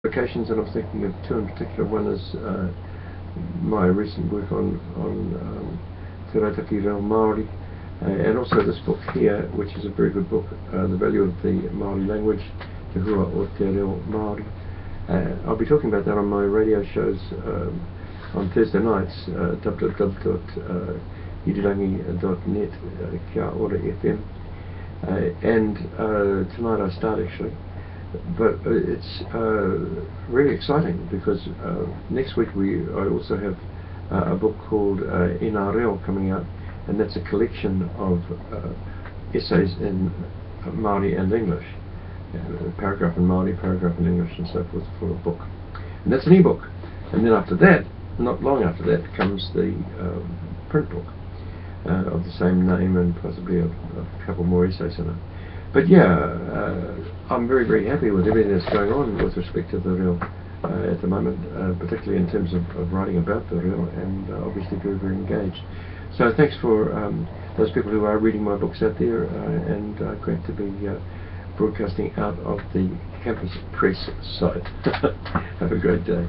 Locations, and I'm thinking of two in particular. One is my recent work on Te Reo Māori, and also this book here, which is a very good book, The Value of the Māori Language, Te Reo o Te Reo Māori. I'll be talking about that on my radio shows on Thursday nights, www.irirangi.net, Kia Ora FM, and tonight I start actually. But it's really exciting because next week I also have a book called Te Reo coming out, and that's a collection of essays in Māori and English, paragraph in Māori, paragraph in English, and so forth, for a book. And that's an e-book. And then after that, not long after that, comes the print book of the same name, and possibly a couple more essays in it. But yeah, I'm very, very happy with everything that's going on with respect to the Reo at the moment, particularly in terms of writing about the Reo, and obviously very, very engaged. So thanks for those people who are reading my books out there, and great to be broadcasting out of the Campus Press site. Have a great day.